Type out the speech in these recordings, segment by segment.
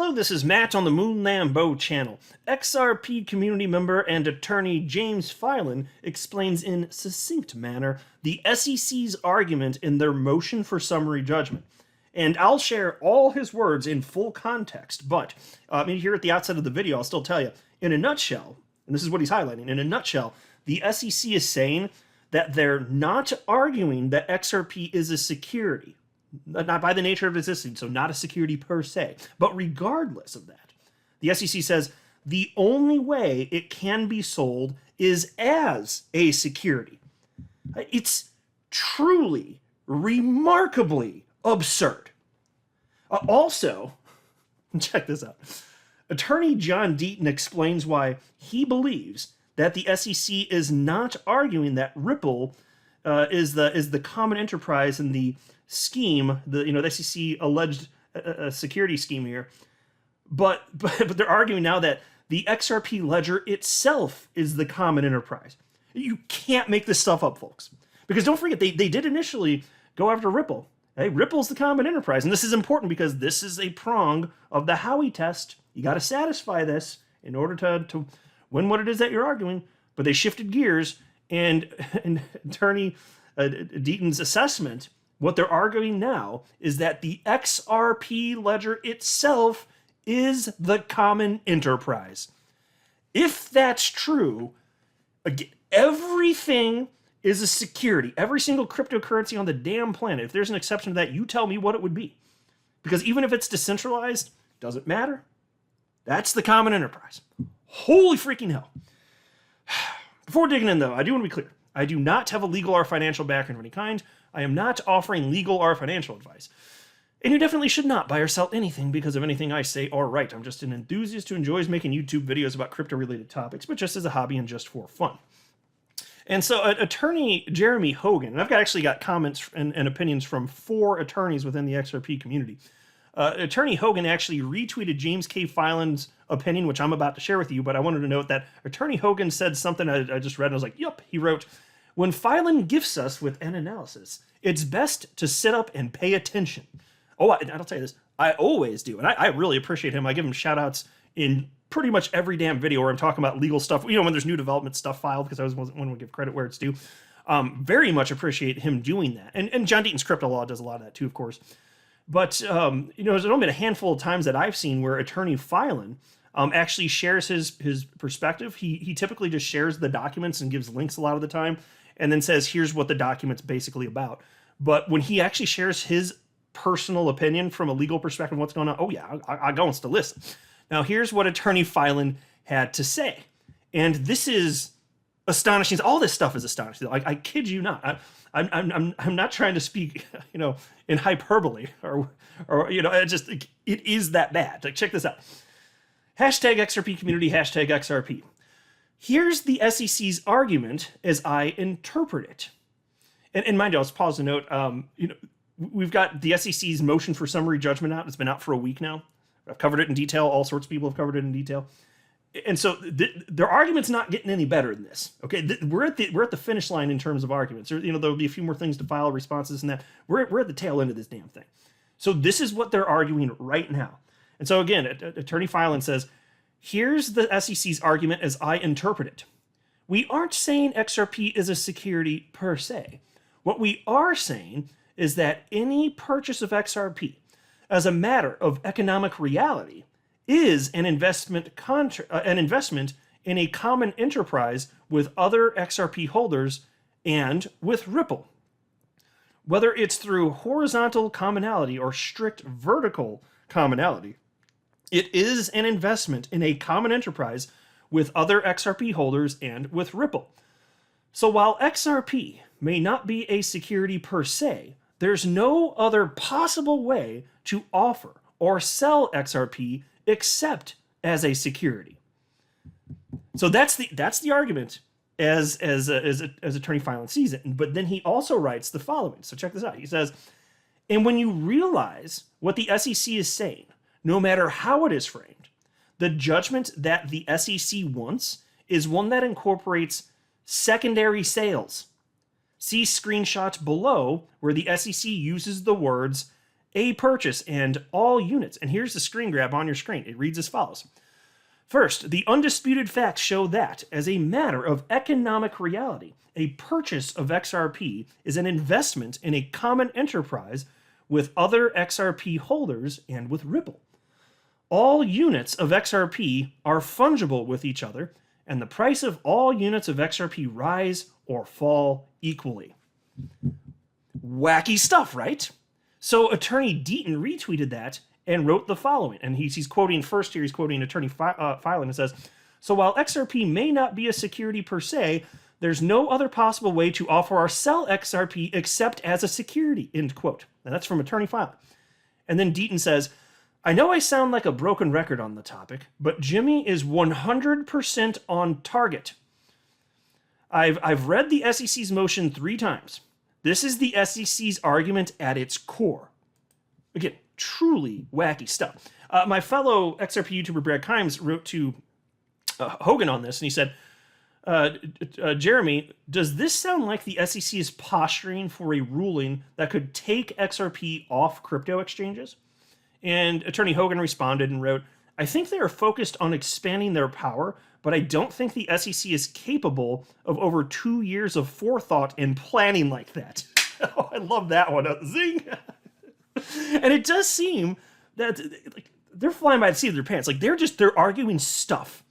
Hello, this is Matt on the Moon Lambeau channel. XRP community member and attorney James Filan explains in succinct manner the SEC's argument in their motion for summary judgment. And I'll share all his words in full context, but here at the outset of the video, I'll still tell you, in a nutshell, and this is what he's highlighting, in a nutshell, the SEC is saying that they're not arguing that XRP is a security. Not by the nature of existing, so not a security per se. But regardless of that, the SEC says the only way it can be sold is as a security. It's truly, remarkably absurd. Also, check this out. Attorney John Deaton explains why he believes that the SEC is not arguing that Ripple is the common enterprise in the scheme, the SEC alleged security scheme here, but they're arguing now that the XRP Ledger itself is the common enterprise. You can't make this stuff up, folks, because don't forget they did initially go after Ripple. Hey, Ripple's the common enterprise, and this is important because this is a prong of the Howey test. You got to satisfy this in order to win what it is that you're arguing. But they shifted gears, and Attorney Deaton's assessment. What they're arguing now is that the XRP Ledger itself is the common enterprise. If that's true, again, everything is a security. Every single cryptocurrency on the damn planet, if there's an exception to that, you tell me what it would be. Because even if it's decentralized, doesn't matter. That's the common enterprise. Holy freaking hell. Before digging in, though, I do want to be clear. I do not have a legal or financial background of any kind. I am not offering legal or financial advice. And you definitely should not buy or sell anything because of anything I say or write. I'm just an enthusiast who enjoys making YouTube videos about crypto-related topics, but just as a hobby and just for fun. And so attorney Jeremy Hogan, and I've actually got comments and opinions from 4 attorneys within the XRP community. Attorney Hogan actually retweeted James K. Filan's opinion, which I'm about to share with you, but I wanted to note that Attorney Hogan said something I just read, and I was like, yup. He wrote, "When Filan gifts us with an analysis, it's best to sit up and pay attention." Oh, I'll tell you this, I always do, and I really appreciate him. I give him shout-outs in pretty much every damn video where I'm talking about legal stuff, when there's new development stuff filed, because I was one would give credit where it's due. Very much appreciate him doing that. And John Deaton's Crypto Law does a lot of that too, of course. But, there's only been a handful of times that I've seen where Attorney Filan actually shares his perspective. He typically just shares the documents and gives links a lot of the time, and then says, here's what the document's basically about. But when he actually shares his personal opinion from a legal perspective, what's going on, oh yeah, I go to listen. Now, here's what Attorney Filan had to say. And this is astonishing. All this stuff is astonishing. I kid you not. I'm not trying to speak, in hyperbole or it is that bad. Like, check this out. Hashtag XRP community, hashtag XRP. Here's the SEC's argument as I interpret it. And mind you, I'll just pause to note, we've got the SEC's motion for summary judgment out. It's been out for a week now. I've covered it in detail. All sorts of people have covered it in detail. And so their argument's not getting any better than this. Okay, we're at the finish line in terms of arguments. There'll be a few more things to file, responses, and that. We're at the tail end of this damn thing. So this is what they're arguing right now. And so again, Attorney Filan says, here's the SEC's argument as I interpret it. We aren't saying XRP is a security per se. What we are saying is that any purchase of XRP as a matter of economic reality is an investment in a common enterprise with other XRP holders and with Ripple. Whether it's through horizontal commonality or strict vertical commonality, it is an investment in a common enterprise with other XRP holders and with Ripple. So while XRP may not be a security per se, there's no other possible way to offer or sell XRP except as a security. So that's the argument as Attorney Filan sees it. But then he also writes the following. So check this out. He says, and when you realize what the SEC is saying, no matter how it is framed, the judgment that the SEC wants is one that incorporates secondary sales. See screenshot below where the SEC uses the words a purchase and all units. And here's the screen grab on your screen. It reads as follows. First, the undisputed facts show that, as a matter of economic reality, a purchase of XRP is an investment in a common enterprise with other XRP holders and with Ripple. All units of XRP are fungible with each other, and the price of all units of XRP rise or fall equally. Wacky stuff, right? So Attorney Deaton retweeted that and wrote the following. And he's quoting first here, he's quoting Attorney Filan and says, so while XRP may not be a security per se, there's no other possible way to offer or sell XRP except as a security, end quote. And that's from Attorney Filan. And then Deaton says, I know I sound like a broken record on the topic, but Jimmy is 100% on target. I've read the SEC's motion 3 times. This is the SEC's argument at its core. Again, truly wacky stuff. My fellow XRP YouTuber Brad Kimes wrote to Hogan on this, and he said, Jeremy, does this sound like the SEC is posturing for a ruling that could take XRP off crypto exchanges? And Attorney Hogan responded and wrote, I think they are focused on expanding their power, but I don't think the SEC is capable of over 2 years of forethought and planning like that. Oh, I love that one. Zing! And it does seem that like, they're flying by the seat of their pants. Like they're arguing stuff.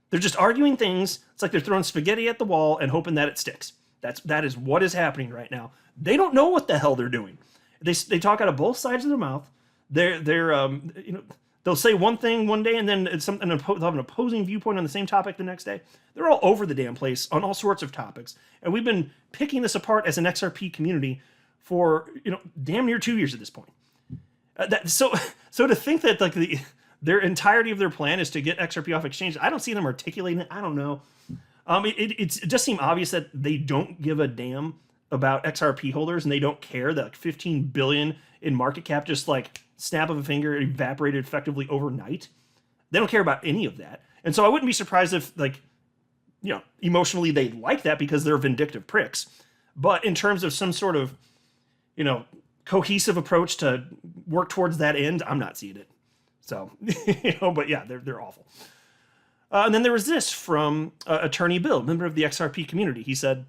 They're just arguing things. It's like they're throwing spaghetti at the wall and hoping that it sticks. That is what is happening right now. They don't know what the hell they're doing. They talk out of both sides of their mouth. They'll say one thing one day and then they'll have an opposing viewpoint on the same topic the next day. They're all over the damn place on all sorts of topics. And we've been picking this apart as an XRP community for, damn near 2 years at this point. So to think that like their entirety of their plan is to get XRP off exchange, I don't see them articulating it. I don't know. It just seems obvious that they don't give a damn about XRP holders and they don't care that like 15 billion in market cap just like snap of a finger evaporated effectively overnight. They don't care about any of that. And so I wouldn't be surprised if emotionally they like that because they're vindictive pricks. But in terms of some sort of, cohesive approach to work towards that end, I'm not seeing it. So, but yeah, they're awful. And then there was this from Attorney Bill, member of the XRP community. He said,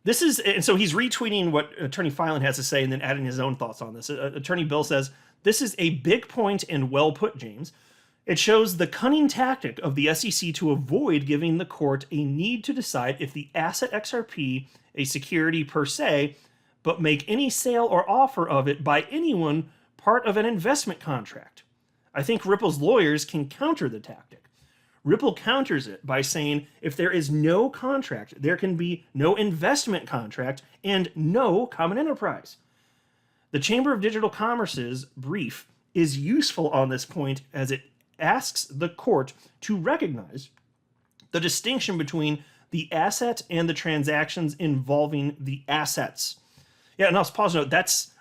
and so he's retweeting what Attorney Filan has to say and then adding his own thoughts on this. Attorney Bill says, this is a big point and well put, James. It shows the cunning tactic of the SEC to avoid giving the court a need to decide if the asset XRP a security per se, but make any sale or offer of it by anyone part of an investment contract. I think Ripple's lawyers can counter the tactic. Ripple counters it by saying if there is no contract, there can be no investment contract and no common enterprise. The Chamber of Digital Commerce's brief is useful on this point as it asks the court to recognize the distinction between the asset and the transactions involving the assets. Yeah, and I'll pause note.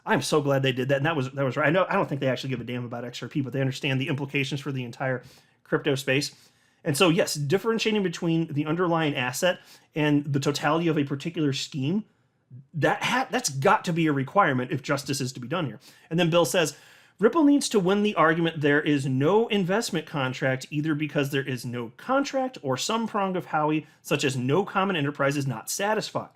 I'm so glad they did that, and that was right. I don't think they actually give a damn about XRP, but they understand the implications for the entire crypto space. And so, yes, differentiating between the underlying asset and the totality of a particular scheme, that's got to be a requirement if justice is to be done here. And then Bill says, Ripple needs to win the argument there is no investment contract either because there is no contract or some prong of Howey, such as no common enterprise is not satisfied.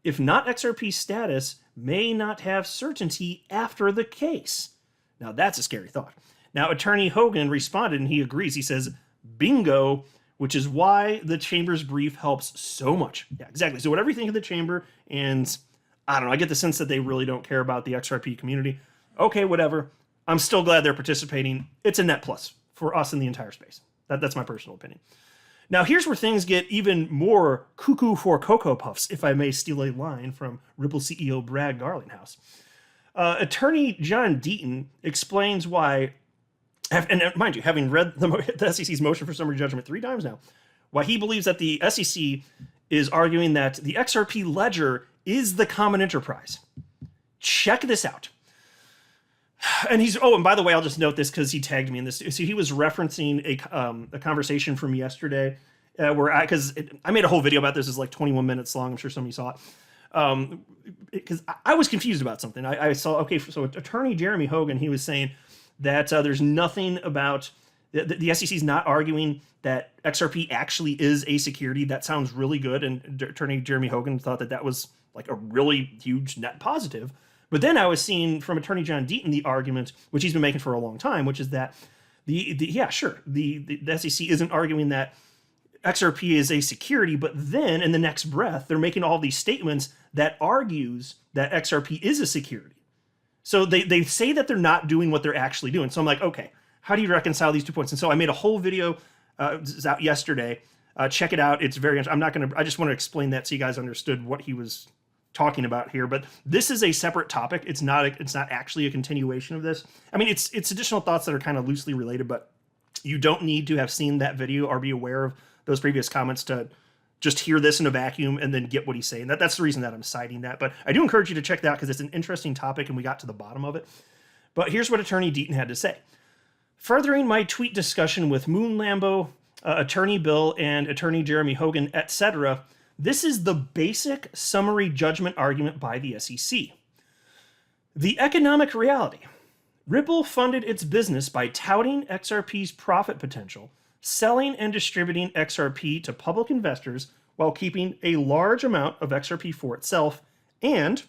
If not, XRP status may not have certainty after the case. Now, that's a scary thought. Now, Attorney Hogan responded, and he agrees. He says, bingo, which is why the Chamber's brief helps so much. Yeah, exactly. So whatever you think of the Chamber, and I don't know, I get the sense that they really don't care about the XRP community. Okay, whatever. I'm still glad they're participating. It's a net plus for us in the entire space. That's my personal opinion. Now, here's where things get even more cuckoo for Cocoa Puffs, if I may steal a line from Ripple CEO Brad Garlinghouse. Attorney John Deaton explains why, and mind you, having read the SEC's motion for summary judgment 3 times now, why he believes that the SEC is arguing that the XRP Ledger is the common enterprise. Check this out. And and by the way, I'll just note this because he tagged me in this. So he was referencing a conversation from yesterday because I made a whole video about this. It's like 21 minutes long. I'm sure somebody saw it. Because I was confused about something. I saw, okay, so attorney Jeremy Hogan, he was saying that there's nothing about, the SEC is not arguing that XRP actually is a security. That sounds really good. And attorney Jeremy Hogan thought that that was like a really huge net positive. But then I was seeing from attorney John Deaton the argument, which he's been making for a long time, which is that the SEC isn't arguing that XRP is a security, but then in the next breath, they're making all these statements that argues that XRP is a security. So they say that they're not doing what they're actually doing. So I'm like, okay, how do you reconcile these 2 points? And so I made a whole video, it's out yesterday. Check it out. It's very, I just want to explain that so you guys understood what he was talking about here. But this is a separate topic. It's not actually a continuation of this. I mean, it's additional thoughts that are kind of loosely related, but you don't need to have seen that video or be aware of those previous comments to just hear this in a vacuum and then get what he's saying. That's the reason that I'm citing that. But I do encourage you to check that out because it's an interesting topic and we got to the bottom of it. But here's what attorney Deaton had to say. Furthering my tweet discussion with Moon Lambo, attorney Bill, and attorney Jeremy Hogan, etc., this is the basic summary judgment argument by the SEC. The economic reality. Ripple funded its business by touting XRP's profit potential, selling and distributing XRP to public investors while keeping a large amount of XRP for itself, and,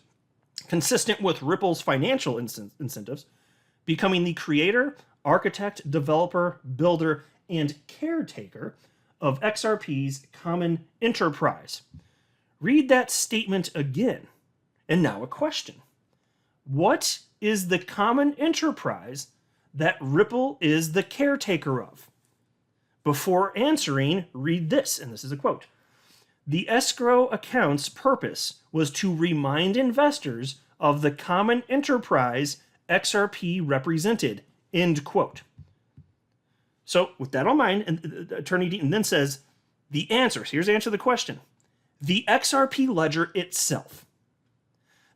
consistent with Ripple's financial incentives, becoming the creator, architect, developer, builder, and caretaker of XRP's common enterprise. Read that statement again. And now a question. What is the common enterprise that Ripple is the caretaker of? Before answering, read this, and this is a quote. The escrow account's purpose was to remind investors of the common enterprise XRP represented, end quote. So with that on mind, and attorney Deaton then says, the answers, here's the answer to the question. The XRP ledger itself.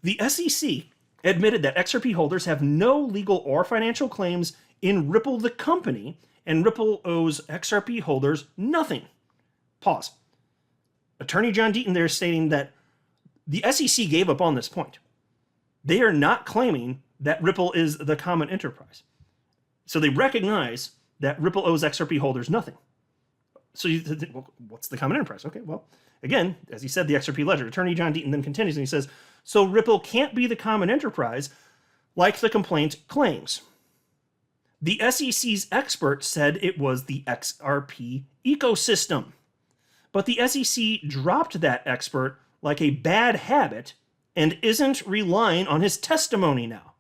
The SEC admitted that XRP holders have no legal or financial claims in Ripple the company, and Ripple owes XRP holders nothing. Pause. Attorney John Deaton there is stating that the SEC gave up on this point. They are not claiming that Ripple is the common enterprise. So they recognize that Ripple owes XRP holders nothing. So you think, well, what's the common enterprise? Okay, well, again, as he said, the XRP ledger. Attorney John Deaton then continues and he says, so Ripple can't be the common enterprise like the complaint claims. The SEC's expert said it was the XRP ecosystem. But the SEC dropped that expert like a bad habit and isn't relying on his testimony now.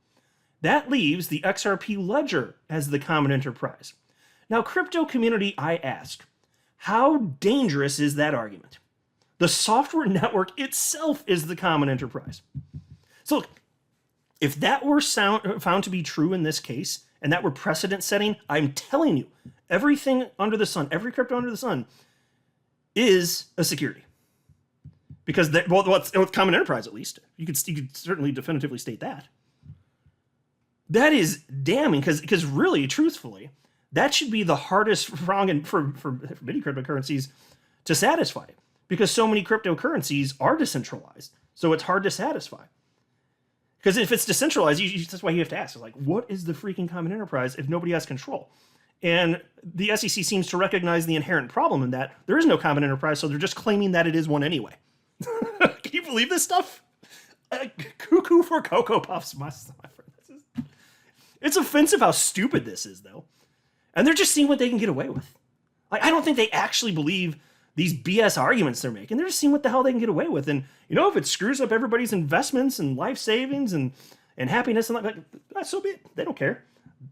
That leaves the XRP ledger as the common enterprise. Now, crypto community, I ask, how dangerous is that argument? The software network itself is the common enterprise. So look, if that were found to be true in this case, and that were precedent setting, I'm telling you, everything under the sun, every crypto under the sun is a security. Because, it's common enterprise at least. You could certainly definitively state that. That is damning, because really, truthfully, that should be the hardest wrong for many cryptocurrencies to satisfy. Because so many cryptocurrencies are decentralized. So it's hard to satisfy. Because if it's decentralized, that's why you have to ask, like, what is the freaking common enterprise if nobody has control? And the SEC seems to recognize the inherent problem in that there is no common enterprise, so they're just claiming that it is one anyway. Can you believe this stuff? Cuckoo for Cocoa Puffs, my friend. It's offensive how stupid this is, though. And they're just seeing what they can get away with. Like, I don't think they actually believe these BS arguments they're making. They're just seeing what the hell they can get away with. And, if it screws up everybody's investments and life savings and happiness and like, so be it. They don't care.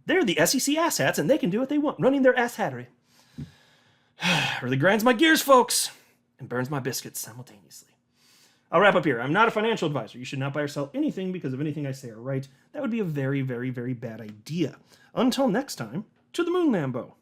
They're the SEC asshats, and they can do what they want, running their asshattery. Really grinds my gears, folks, and burns my biscuits simultaneously. I'll wrap up here. I'm not a financial advisor. You should not buy or sell anything because of anything I say or write. That would be a very, very, very bad idea. Until next time, to the moon, Lambo.